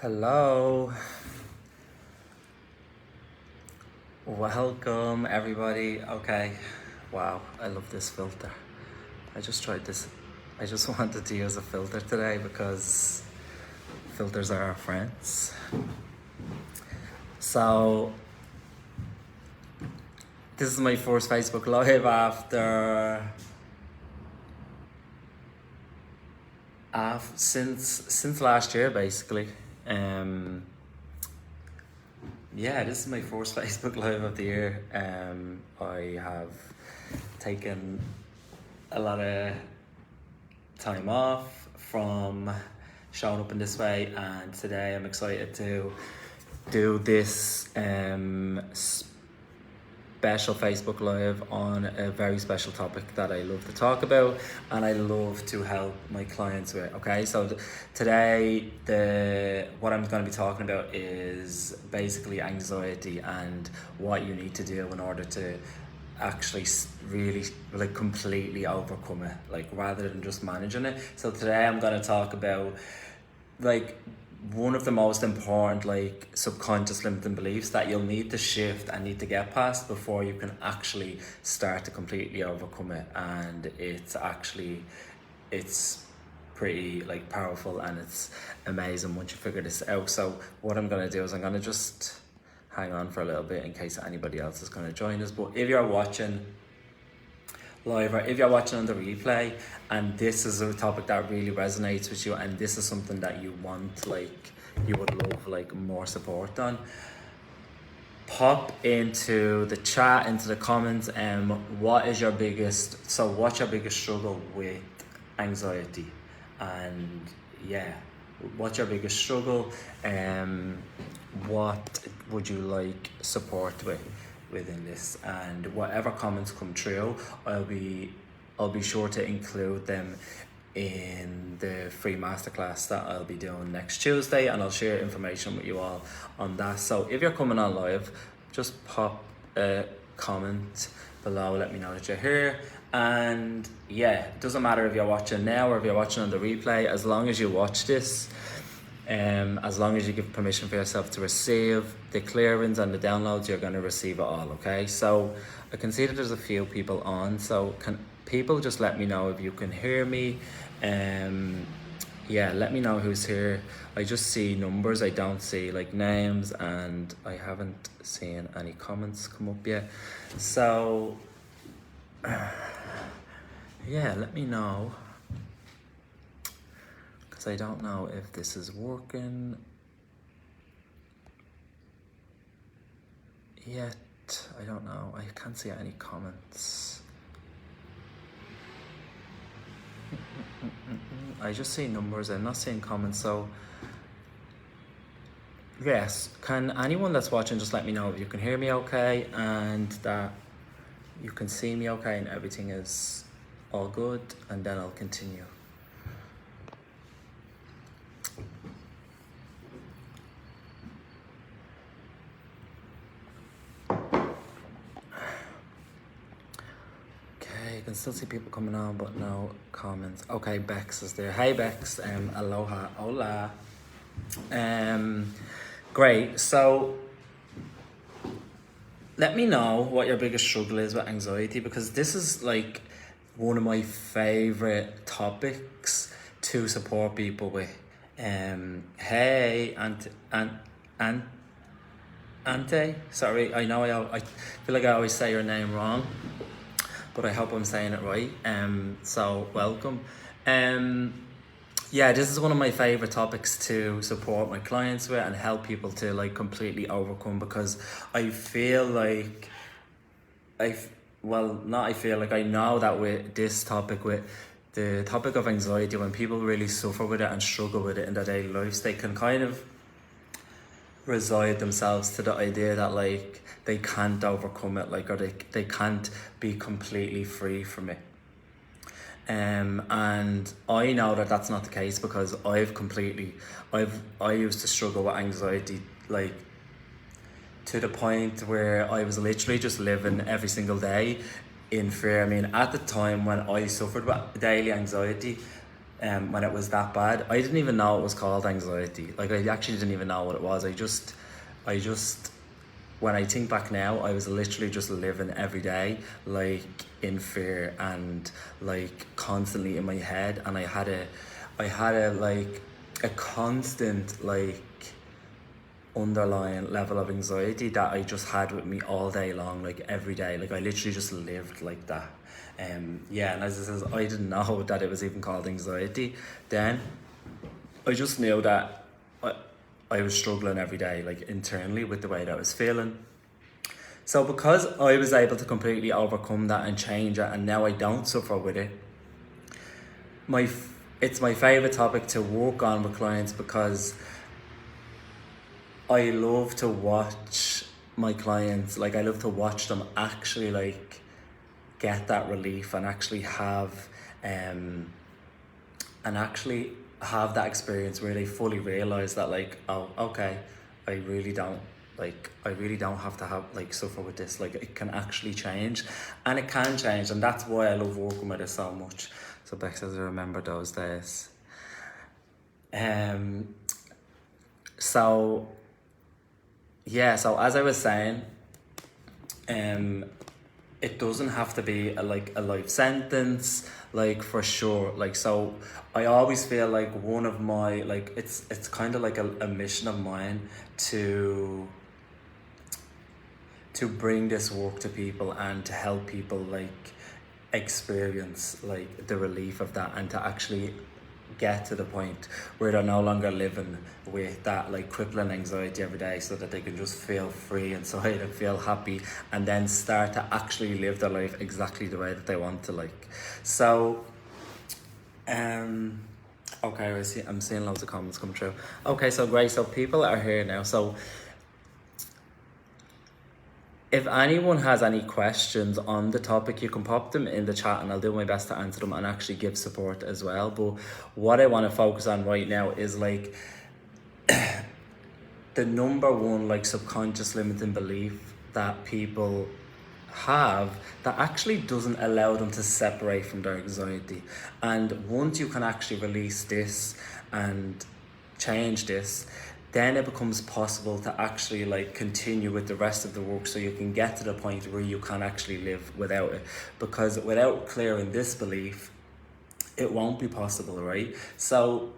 Hello. Welcome everybody. Okay. Wow, I love this filter. I just tried this. I just wanted to use a filter today because filters are our friends. So this is my first Facebook Live since last year basically. Yeah, this is my first Facebook Live of the year. I have taken a lot of time off from showing up in this way, and today I'm excited to do this special Facebook Live on a very special topic that I love to talk about and I love to help my clients with. Okay, so today what I'm going to be talking about is basically anxiety and what you need to do in order to actually really like completely overcome it, like rather than just managing it. So today I'm going to talk about like one of the most important like subconscious limiting beliefs that you'll need to shift and need to get past before you can actually start to completely overcome it. And it's pretty like powerful and it's amazing once you figure this out. So what I'm going to do is I'm going to just hang on for a little bit in case anybody else is going to join us. But if you're watching live or if you're watching on the replay and this is a topic that really resonates with you and this is something that you want, like you would love like more support on, pop into the chat, into the comments, what's your biggest struggle with anxiety? And yeah, what's your biggest struggle? What would you like support within this? And whatever comments come through, I'll be sure to include them in the free masterclass that I'll be doing next Tuesday, and I'll share information with you all on that. So if you're coming on live, just pop a comment below, let me know that you're here. And yeah, it doesn't matter if you're watching now or if you're watching on the replay, as long as you watch this, as long as you give permission for yourself to receive the clearings and the downloads, you're going to receive it all. Okay, so I can see that there's a few people on, so can people just let me know if you can hear me? Yeah, let me know who's here. I just see numbers, I don't see like names, and I haven't seen any comments come up yet. So yeah, let me know, because I don't know if this is working yet. I don't know. I can't see any comments. I just see numbers. I'm not seeing comments. So yes, can anyone that's watching just let me know if you can hear me okay and that you can see me okay and everything is all good, and then I'll continue. I can still see people coming on, but no comments. Okay, Bex is there. Hey Bex, aloha, hola. Great. So let me know what your biggest struggle is with anxiety, because this is like one of my favorite topics to support people with. Hey, Ante, sorry, I know I feel like I always say your name wrong, but I hope I'm saying it right. So welcome. Yeah, this is one of my favorite topics to support my clients with and help people to like completely overcome, because I feel like I know that with this topic, with the topic of anxiety, when people really suffer with it and struggle with it in their daily lives, they can kind of resign themselves to the idea that like they can't overcome it, like, or they can't be completely free from it. And I know that that's not the case, because I used to struggle with anxiety like to the point where I was literally just living every single day in fear. I mean, at the time when I suffered with daily anxiety, when it was that bad. I didn't even know it was called anxiety. Like, I actually didn't even know what it was. I just, when I think back now, I was literally just living every day, like, in fear and, like, constantly in my head. And I had a like, a constant, like, underlying level of anxiety that I just had with me all day long, like, every day. Like, I literally just lived like that. Yeah, and as I says, I didn't know that it was even called anxiety then. I just knew that I was struggling every day, like, internally, with the way that I was feeling. So because I was able to completely overcome that and change it, and now I don't suffer with it, it's my favourite topic to work on with clients, because I love to watch my clients, like, I love to watch them actually, like, get that relief and actually have that experience where they fully realize that, like, oh, okay, I really don't have to have, like, suffer with this. Like, it can actually change, and it can change, and that's why I love working with it so much. So Beck says, I remember those days. So yeah, so as I was saying, it doesn't have to be a life sentence, like, for sure. Like, so I always feel like one of my, like, it's kind of like a mission of mine to bring this work to people and to help people, like, experience, like, the relief of that, and to actually get to the point where they're no longer living with that, like, crippling anxiety every day, so that they can just feel free inside and feel happy, and then start to actually live their life exactly the way that they want to, like. So okay, I'm seeing loads of comments come through. Okay, so great, so people are here now. So if anyone has any questions on the topic, you can pop them in the chat, and I'll do my best to answer them and actually give support as well. But what I want to focus on right now is, like, the number one, like, subconscious limiting belief that people have that actually doesn't allow them to separate from their anxiety. And once you can actually release this and change this, then it becomes possible to actually, like, continue with the rest of the work, so you can get to the point where you can actually live without it. Because without clearing this belief, it won't be possible, right? So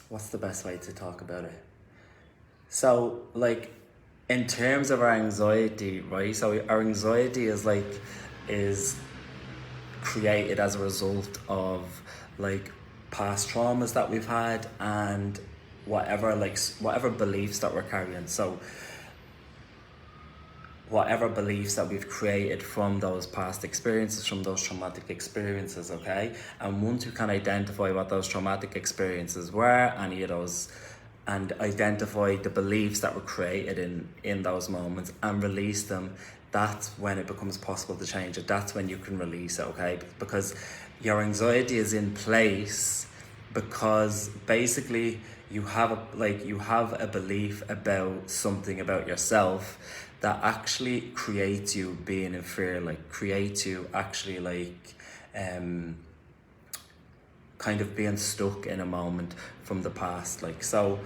what's the best way to talk about it? So, like, in terms of our anxiety, right? So our anxiety is created as a result of, like, past traumas that we've had, and whatever beliefs that we're carrying. So whatever beliefs that we've created from those past experiences, from those traumatic experiences, okay? And once we can identify what those traumatic experiences were, any of those, and identify the beliefs that were created in those moments, and release them, that's when it becomes possible to change it. That's when you can release it, okay? Because your anxiety is in place because basically you have a belief about something about yourself that actually creates you being in fear, like, creates you actually, like, kind of being stuck in a moment from the past, like. So,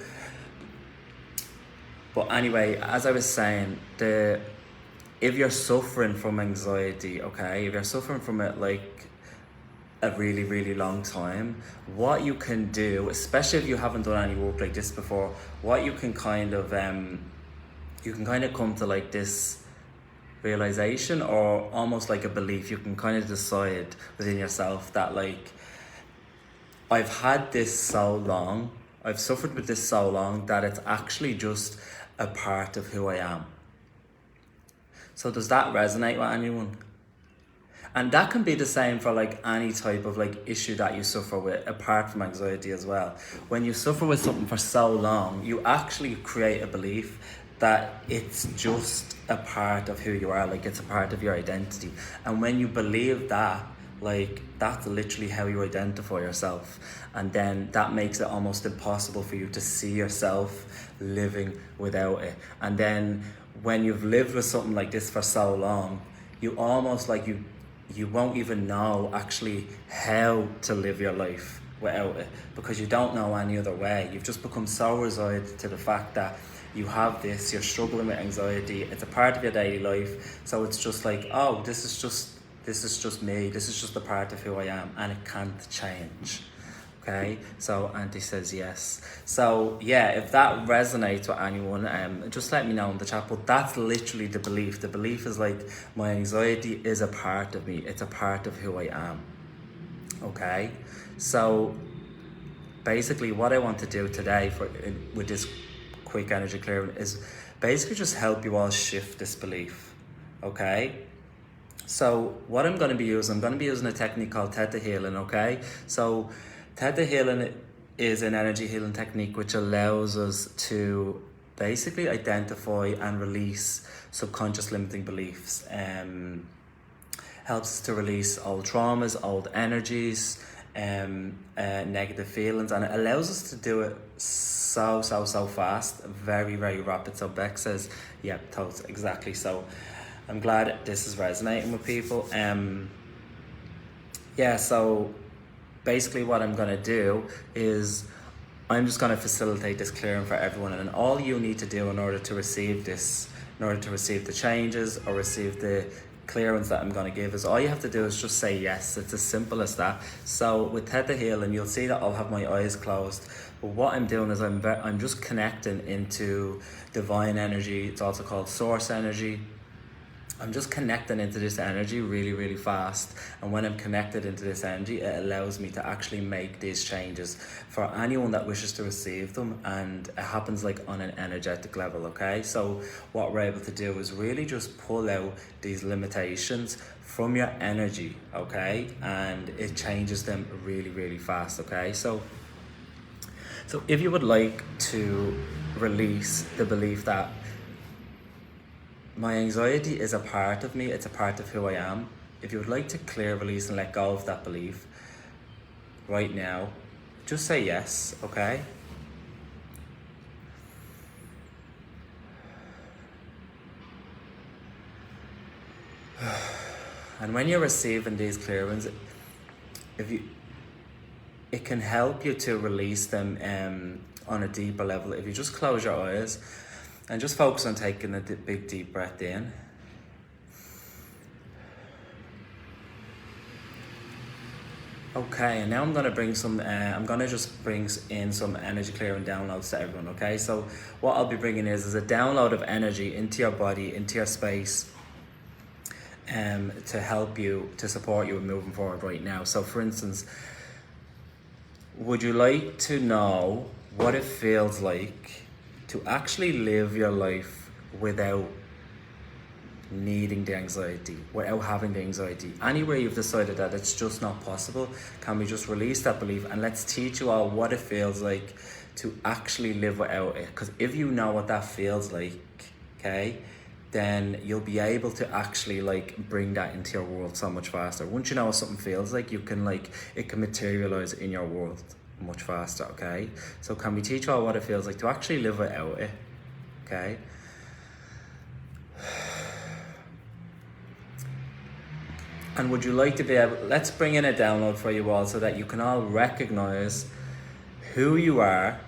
but anyway, as I was saying, if you're suffering from anxiety, okay, if you're suffering from it, like, a really, really long time, what you can do, especially if you haven't done any work like this before, what you can kind of come to, like, this realization, or almost like a belief. You can kind of decide within yourself that, like, I've had this so long, I've suffered with this so long, that it's actually just a part of who I am. So does that resonate with anyone? And that can be the same for, like, any type of, like, issue that you suffer with, apart from anxiety as well. When you suffer with something for so long, you actually create a belief that it's just a part of who you are, like, it's a part of your identity. And when you believe that, like, that's literally how you identify yourself. And then that makes it almost impossible for you to see yourself living without it. And then when you've lived with something like this for so long, you almost like you won't even know actually how to live your life without it, because you don't know any other way. You've just become so resigned to the fact that you have this, you're struggling with anxiety, it's a part of your daily life, so it's just like, oh, this is just me, this is just a part of who I am, and it can't change. Okay, so Auntie says yes. So yeah, if that resonates with anyone, just let me know in the chat. But that's literally the belief. The belief is like, my anxiety is a part of me. It's a part of who I am. Okay, so basically what I want to do today with this quick energy clearing is basically just help you all shift this belief. Okay, so what I'm going to be using a technique called Theta Healing. Okay, so Theta Healing is an energy healing technique which allows us to basically identify and release subconscious limiting beliefs. Helps us to release old traumas, old energies, negative feelings, and it allows us to do it so fast, very rapid. So Beck says, yeah, totally, exactly. So I'm glad this is resonating with people. Yeah, so basically what I'm going to do is I'm just going to facilitate this clearing for everyone, and all you need to do in order to receive this, in order to receive the changes or receive the clearance that I'm going to give, is all you have to do is just say yes. It's as simple as that. So with Theta Healing, you'll see that I'll have my eyes closed, but what I'm doing is I'm just connecting into divine energy. It's also called source energy. I'm just connecting into this energy really fast, and when I'm connected into this energy, it allows me to actually make these changes for anyone that wishes to receive them, and it happens like on an energetic level. Okay, so what we're able to do is really just pull out these limitations from your energy, okay, and it changes them really fast. Okay, so if you would like to release the belief that my anxiety is a part of me, it's a part of who I am. If you would like to clear, release, and let go of that belief right now, just say yes, okay? And when you're receiving these clearings, it can help you to release them on a deeper level. If you just close your eyes and just focus on taking a big deep breath in. Okay, and now I'm gonna bring just bring in some energy clearing downloads to everyone. Okay, so what I'll be bringing is a download of energy into your body, into your space, to help you, to support you in moving forward right now. So, for instance, would you like to know what it feels like to actually live your life without needing the anxiety, without having the anxiety? Anywhere you've decided that it's just not possible, can we just release that belief, and let's teach you all what it feels like to actually live without it? Because if you know what that feels like, okay, then you'll be able to actually like bring that into your world so much faster. Once you know what something feels like, you can it can materialize in your world much faster. Okay, so can we teach all what it feels like to actually live without it? Okay. And would you like to be able, let's bring in a download for you all so that you can all recognize who you are,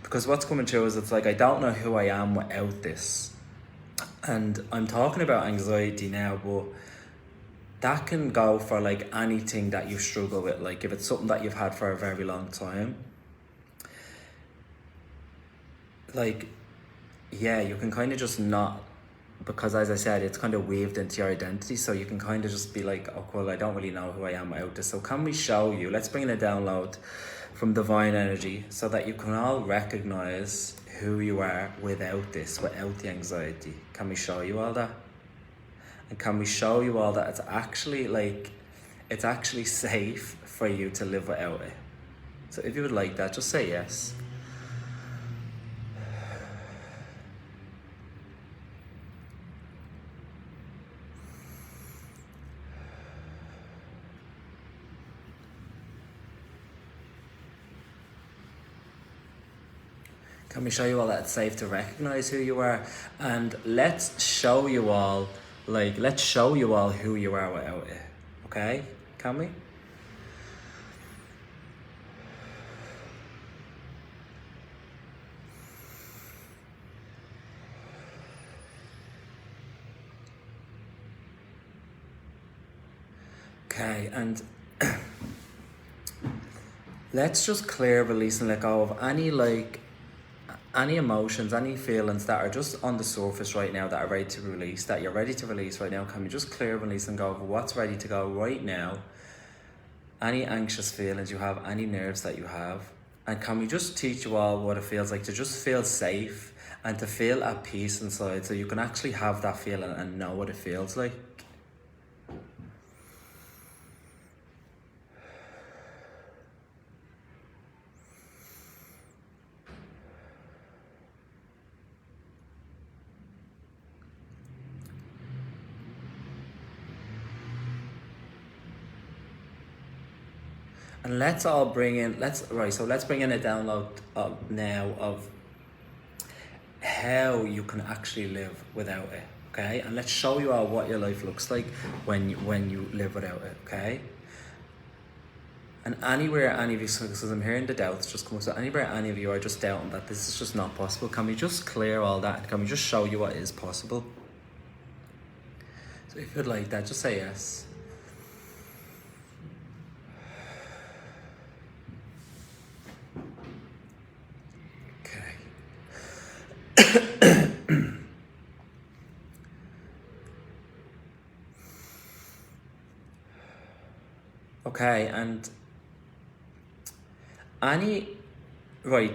because what's coming through is it's like, I don't know who I am without this. And I'm talking about anxiety now, but that can go for like anything that you struggle with. Like if it's something that you've had for a very long time, like, yeah, you can kind of just not, because as I said, it's kind of weaved into your identity, so you can kind of just be like, oh well, I don't really know who I am without this. So can we show you, let's bring in a download from divine energy so that you can all recognize who you are without this, without the anxiety. Can we show you all that? And can we show you all that it's actually safe for you to live without it? So if you would like that, just say yes. Can we show you all that it's safe to recognize who you are? And let's show you all, let's show you all who you are without it. Okay? Can we? Okay, and let's just clear, release, and let go of any emotions, any feelings that are just on the surface right now that are ready to release, that you're ready to release right now. Can we just clear, release, and go over what's ready to go right now? Any anxious feelings you have, any nerves that you have, and can we just teach you all what it feels like to just feel safe and to feel at peace inside, so you can actually have that feeling and know what it feels like. And let's all bring in, let's bring in a download now of how you can actually live without it, okay? And let's show you all what your life looks like when you live without it, okay? And anywhere any of you, because I'm hearing the doubts just come up, so anywhere any of you are just doubting that this is just not possible, can we just clear all that? Can we just show you what is possible? So if you'd like that, just say yes. Okay, and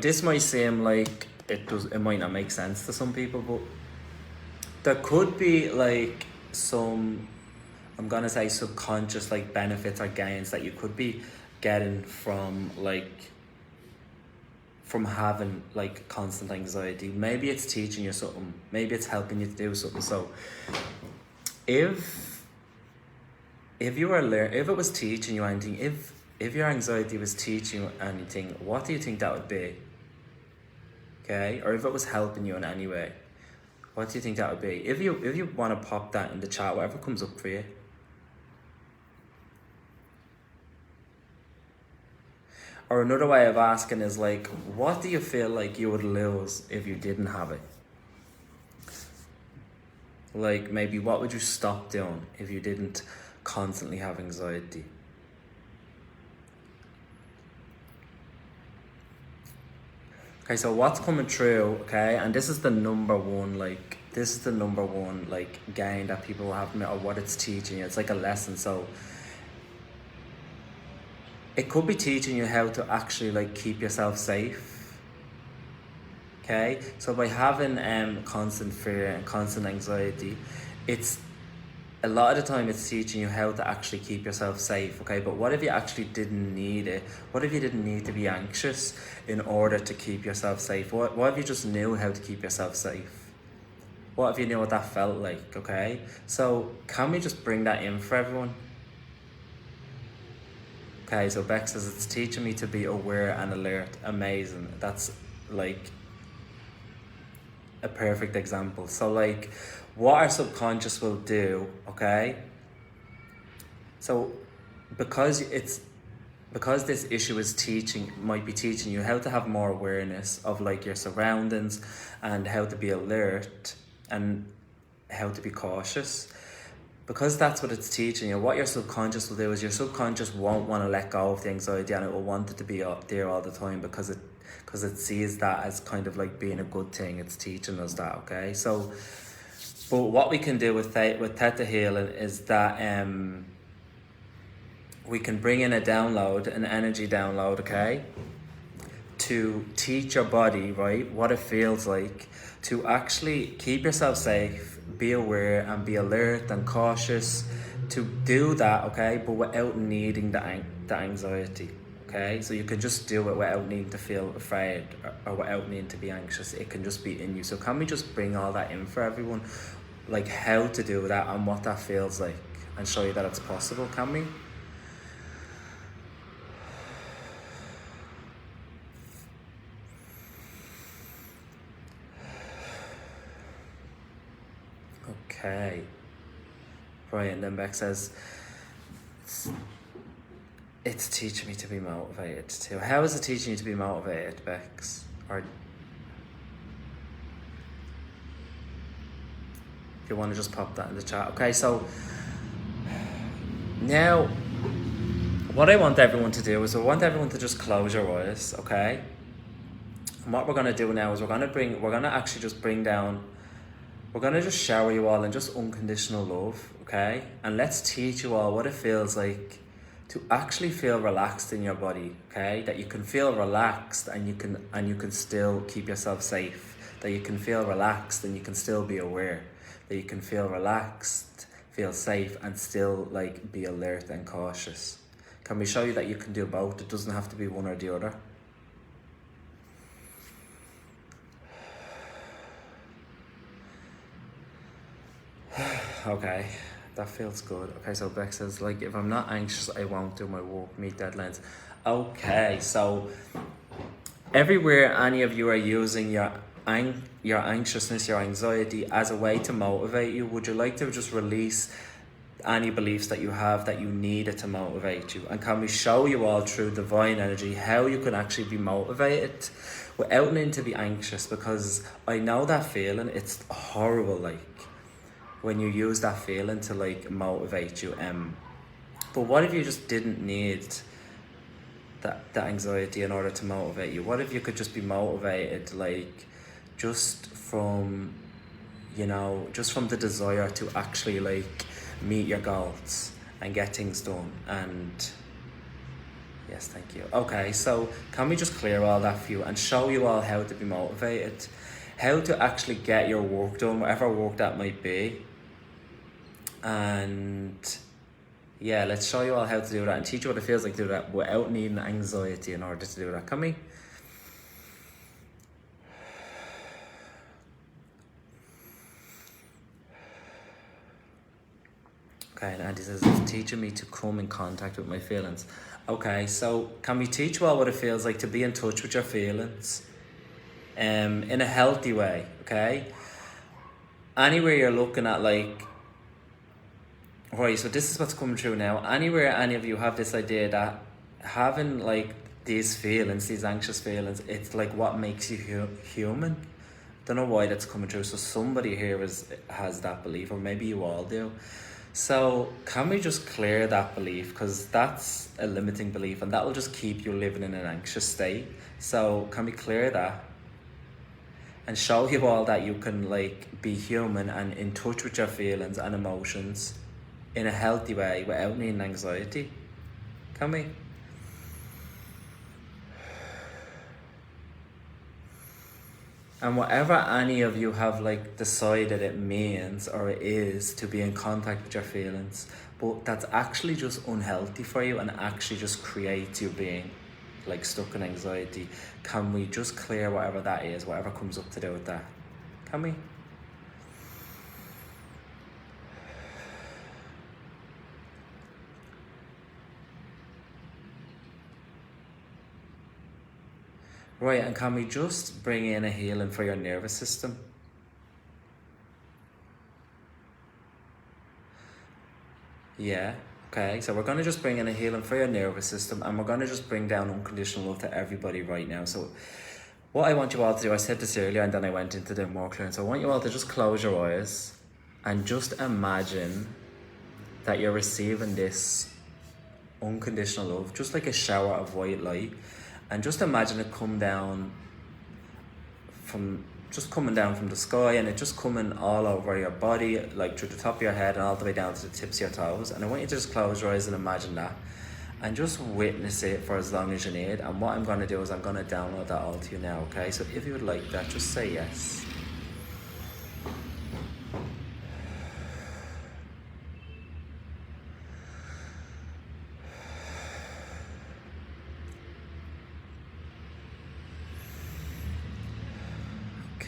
this might seem like it might not make sense to some people, but there could be some, I'm gonna say, subconscious benefits or gains that you could be getting from having constant anxiety. Maybe it's teaching you something, maybe it's helping you to do something. So if it was teaching you anything, if your anxiety was teaching you anything, what do you think that would be? Okay, or if it was helping you in any way, what do you think that would be? If you want to pop that in the chat, whatever comes up for you. Or another way of asking is what do you feel like you would lose if you didn't have it? Maybe what would you stop doing if you didn't constantly have anxiety? Okay, so what's coming through, okay, and this is the number one gain that people have, or what it's teaching you. It's like a lesson. So it could be teaching you how to actually keep yourself safe. Okay, so by having constant fear and constant anxiety, it's a lot of the time it's teaching you how to actually keep yourself safe. Okay, but what if you actually didn't need it? What if you didn't need to be anxious in order to keep yourself safe? What if you just knew how to keep yourself safe? What if you knew what that felt like? Okay, so can we just bring that in for everyone? Okay, so Beck says it's teaching me to be aware and alert. Amazing. That's a perfect example. So what our subconscious will do, okay? So because this issue might be teaching you how to have more awareness of your surroundings and how to be alert and how to be cautious. Because that's what it's teaching you, what your subconscious will do is your subconscious won't want to let go of the anxiety, and it will want it to be up there all the time because it sees that as kind of being a good thing. It's teaching us that, okay? So, but what we can do with Theta Healing is that we can bring in an energy download, okay? To teach your body, right, what it feels like to actually keep yourself safe, be aware and be alert and cautious, to do that, okay, but without needing the anxiety, okay? So you can just do it without needing to feel afraid or without needing to be anxious. It can just be in you. So can we just bring all that in for everyone, how to do that and what that feels like, and show you that it's possible? Can we? Okay. Right, and then Beck says, it's teaching me to be motivated too. How is it teaching you to be motivated, Bex? Or if you want to just pop that in the chat. Okay, so now what I want everyone to do is I want everyone to just close your eyes, okay? And what we're gonna do now is we're gonna just shower you all in just unconditional love, okay? And let's teach you all what it feels like to actually feel relaxed in your body, okay? That you can feel relaxed and you can still keep yourself safe. That you can feel relaxed and you can still be aware. That you can feel relaxed, feel safe, and still like be alert and cautious. Can we show you that you can do both? It doesn't have to be one or the other. Okay, that feels good. Okay, so Beck says, like, if I'm not anxious, I won't do my work, meet deadlines. Okay, so everywhere any of you are using your anxiousness, your anxiety as a way to motivate you, would you like to just release any beliefs that you have that you need it to motivate you? And can we show you all through divine energy how you can actually be motivated without needing to be anxious? Because I know that feeling, it's horrible, like when you use that feeling to like motivate you. But what if you just didn't need that anxiety in order to motivate you? What if you could just be motivated like just from the desire to actually like meet your goals and get things done? And yes, thank you. Okay, so can we just clear all that for you and show you all how to be motivated, how to actually get your work done, whatever work that might be. And yeah, let's show you all how to do that and teach you what it feels like to do that without needing anxiety in order to do that. Can we? Okay, and Andy says, it's teaching me to come in contact with my feelings. Okay, so can we teach you all what it feels like to be in touch with your feelings in a healthy way, okay? Anywhere you're looking at like, right, so this is what's coming through now. Anywhere any of you have this idea that having like these feelings, these anxious feelings, it's like what makes you human. Don't know why that's coming through. So somebody here has that belief, or maybe you all do. So can we just clear that belief? Because that's a limiting belief and that will just keep you living in an anxious state. So can we clear that and show you all that you can like be human and in touch with your feelings and emotions in a healthy way without needing anxiety? Can we? And whatever any of you have like decided it means or it is to be in contact with your feelings, but that's actually just unhealthy for you and actually just creates you being like stuck in anxiety, can we just clear whatever that is, whatever comes up to do with that? Can we? Right, and can we just bring in a healing for your nervous system? Yeah, okay, so we're going to just bring in a healing for your nervous system and we're going to just bring down unconditional love to everybody right now. So what I want you all to do, I said this earlier and then I went into the more clearance. So I want you all to just close your eyes and just imagine that you're receiving this unconditional love, just like a shower of white light. And just imagine it coming down from the sky and it just coming all over your body, like through the top of your head and all the way down to the tips of your toes. And I want you to just close your eyes and imagine that and just witness it for as long as you need. And what I'm going to do is I'm going to download that all to you now, okay? So if you would like that, just say yes.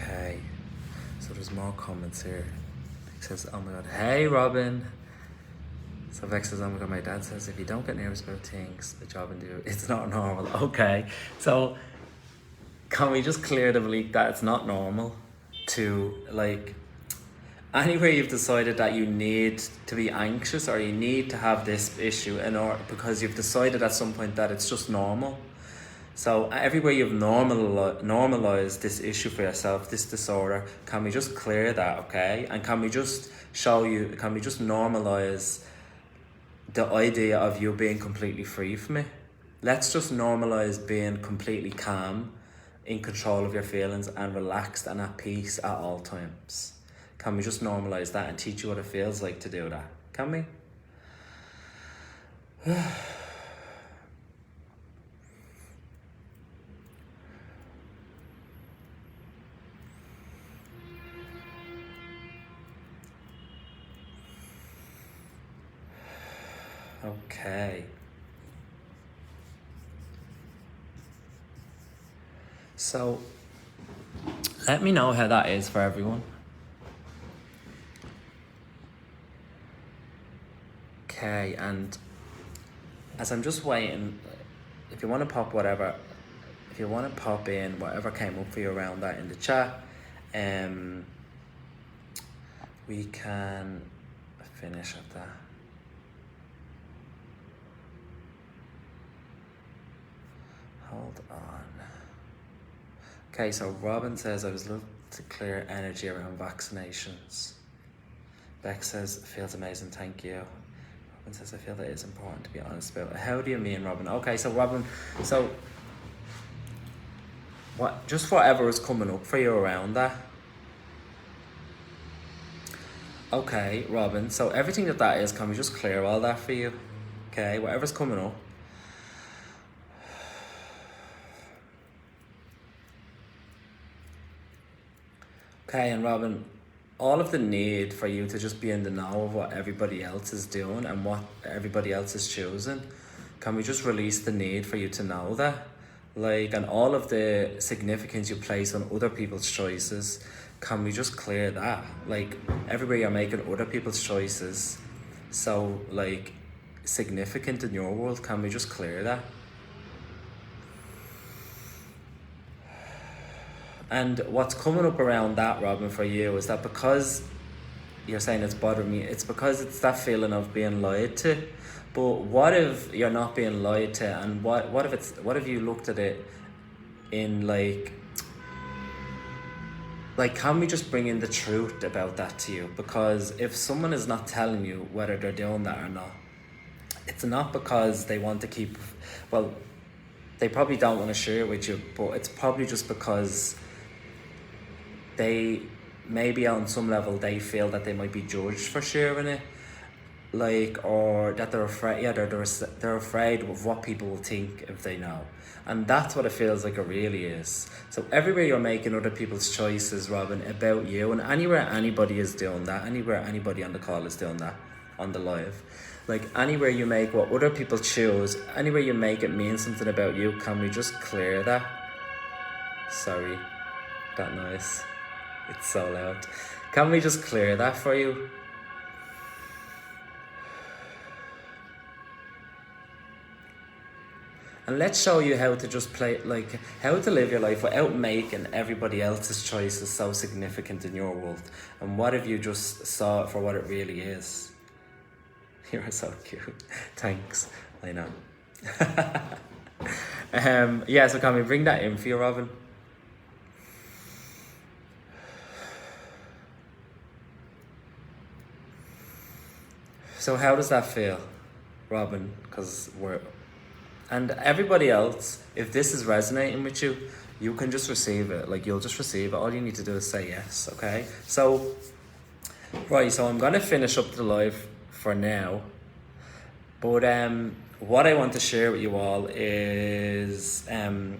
Okay, so there's more comments here. Vic says, oh my god, hey Robin. So Vex says, oh my god, my dad says if you don't get nervous about things, the job and do, it's not normal. Okay, so can we just clear the belief that it's not normal to like, Anywhere you've decided that you need to be anxious or you need to have this issue in order because you've decided at some point that it's just normal. So everywhere you've normalized this issue for yourself, this disorder, can we just clear that, okay? And can we just normalize the idea of you being completely free from it? Let's just normalize being completely calm, in control of your feelings and relaxed and at peace at all times. Can we just normalize that and teach you what it feels like to do that? Can we? Okay. So, let me know how that is for everyone. Okay, and as I'm just waiting, if you want to pop in whatever came up for you around that in the chat, we can finish at that. Hold on. Okay, so Robin says, I was looking to clear energy around vaccinations. Beck says, feels amazing, thank you. Robin says, I feel that it's important to be honest about it. How do you mean, Robin? Okay, so Robin, so whatever is coming up for you around that. Okay, Robin, so everything that is, can we just clear all that for you? Okay, whatever's coming up. Okay, and Robin, all of the need for you to just be in the know of what everybody else is doing and what everybody else is choosing, can we just release the need for you to know that? Like, and all of the significance you place on other people's choices, can we just clear that? Like, everywhere you're making other people's choices so, like, significant in your world, can we just clear that? And what's coming up around that, Robin, for you is that because you're saying it's bothering me, it's because it's that feeling of being lied to. But what if you're not being lied to, and what if you looked at it in like can we just bring in the truth about that to you? Because if someone is not telling you whether they're doing that or not, it's not because they want to keep, well, they probably don't want to share it with you, but it's probably just because they maybe on some level they feel that they might be judged for sharing it, like, or that they're afraid. Yeah, they're afraid of what people will think if they know, and that's what it feels like it really is. So everywhere you're making other people's choices, Robin, about you, and anywhere anybody is doing that, anywhere anybody on the call is doing that, on the live, like anywhere you make what other people choose, anywhere you make it mean something about you, can we just clear that? Sorry, that noise. It's so loud. Can we just clear that for you? And let's show you how to just play, like, how to live your life without making everybody else's choices so significant in your world. And what if you just saw it for what it really is? You're so cute. Thanks. I know. Yeah, so can we bring that in for you, Robin? So how does that feel, Robin? Because and everybody else, if this is resonating with you, you can just receive it. Like, you'll just receive it. All you need to do is say yes, okay? So, right, so I'm going to finish up the live for now. But what I want to share with you all is I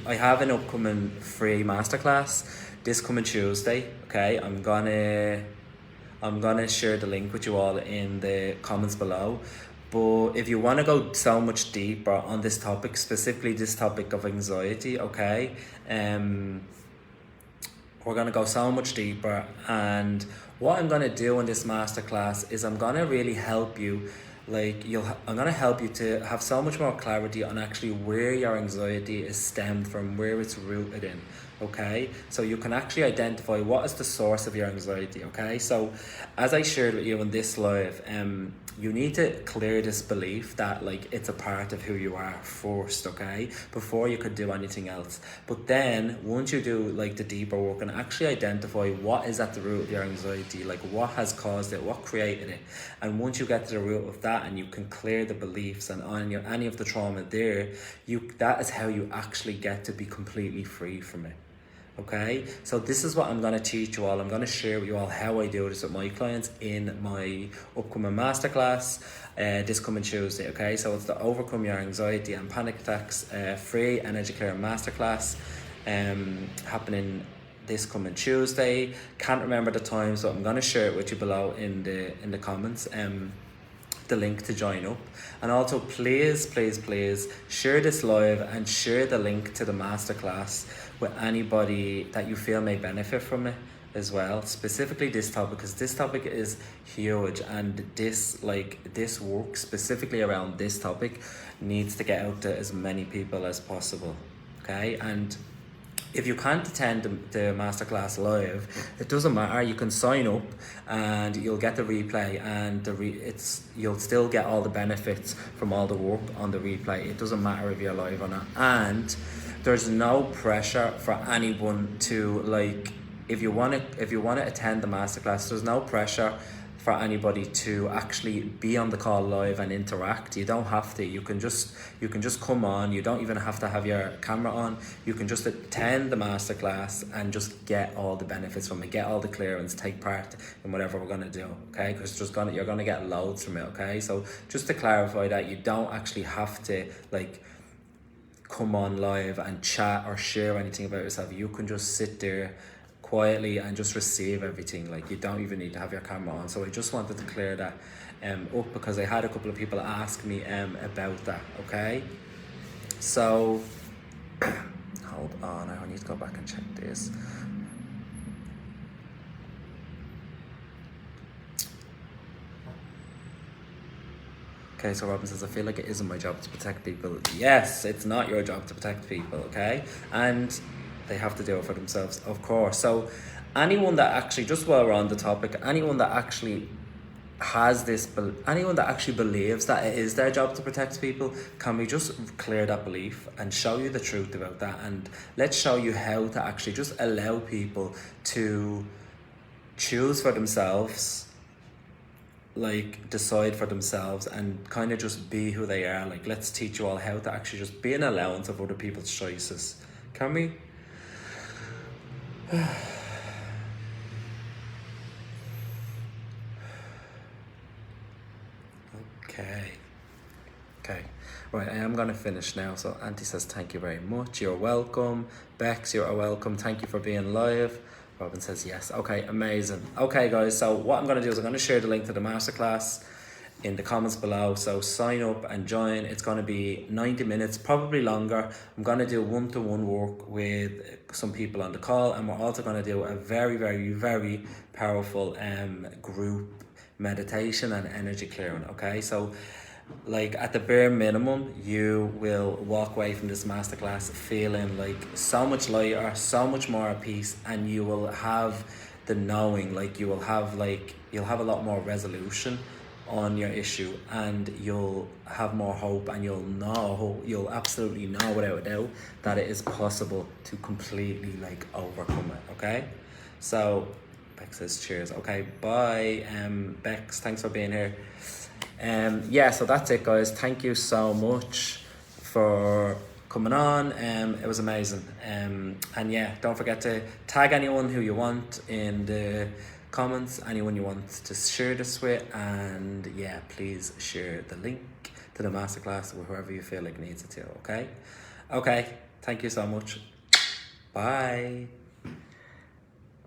have an upcoming free masterclass this coming Tuesday, okay? I'm gonna share the link with you all in the comments below. But if you want to go so much deeper on this topic, specifically this topic of anxiety, okay, we're going to go so much deeper. And what I'm going to do in this masterclass is I'm going to really help you. I'm going to help you to have so much more clarity on actually where your anxiety is stemmed from, where it's rooted in, Okay, so you can actually identify what is the source of your anxiety. Okay, so as I shared with you in this live, you need to clear this belief that like it's a part of who you are first, okay, before you could do anything else. But then once you do like the deeper work and actually identify what is at the root of your anxiety, like what has caused it, what created it, and once you get to the root of that and you can clear the beliefs and on your any of the trauma there, that is how you actually get to be completely free from it. Okay, so this is what I'm going to teach you all. I'm going to share with you all how I do this with my clients in my upcoming masterclass this coming Tuesday. Okay, so it's the Overcome Your Anxiety and Panic Attacks free energy clearing masterclass happening this coming Tuesday. Can't remember the time, so I'm going to share it with you below in the comments. The link to join up, and also please share this live and share the link to the masterclass with anybody that you feel may benefit from it as well, specifically this topic, because this topic is huge, and this work specifically around this topic needs to get out to as many people as possible. Okay, and if you can't attend the masterclass live, it doesn't matter. You can sign up and you'll get the replay, and you'll still get all the benefits from all the work on the replay. It doesn't matter if you're live or not. And there's no pressure for anyone to like. If you want to attend the masterclass, there's no pressure for anybody to actually be on the call live and interact. You don't have to. You can just come on. You don't even have to have your camera on. You can just attend the masterclass and just get all the benefits from it, get all the clearance, take part in whatever we're gonna do. Okay, because you're gonna get loads from it. Okay, so just to clarify that you don't actually have to like come on live and chat or share anything about yourself. You can just sit there quietly and just receive everything. Like you don't even need to have your camera on. So I just wanted to clear that up, because I had a couple of people ask me about that. Okay, so hold on, I need to go back and check this. Okay, so Robin says, I feel like it isn't my job to protect people. Yes, it's not your job to protect people, okay? And they have to do it for themselves, of course. So anyone that actually, just while we're on the topic, anyone that actually anyone that actually believes that it is their job to protect people, can we just clear that belief and show you the truth about that? And let's show you how to actually just allow people to choose for themselves, like decide for themselves and kind of just be who they are. Like, let's teach you all how to actually just be an allowance of other people's choices. Can we? Okay. Right, I am going to finish now. So Auntie says, thank you very much. You're welcome. Bex, you're welcome. Thank you for being live. Robin says, yes. Okay, amazing. Okay, guys, so what I'm going to do is I'm going to share the link to the masterclass in the comments below. So sign up and join. It's going to be 90 minutes, probably longer. I'm going to do one-to-one work with some people on the call, and we're also going to do a very, very, very powerful group meditation and energy clearing. Okay, so like at the bare minimum, you will walk away from this masterclass feeling like so much lighter, so much more at peace, and you will have the knowing, like you'll have a lot more resolution on your issue, and you'll have more hope, and you'll absolutely know without a doubt that it is possible to completely like overcome it. Okay, so Bex says cheers. Okay, bye. Bex, thanks for being here. Yeah, so that's it, guys. Thank you so much for coming on. It was amazing. And yeah, don't forget to tag anyone who you want in the comments, anyone you want to share this with, and yeah, please share the link to the masterclass with whoever you feel like needs it to. Okay, thank you so much. Bye.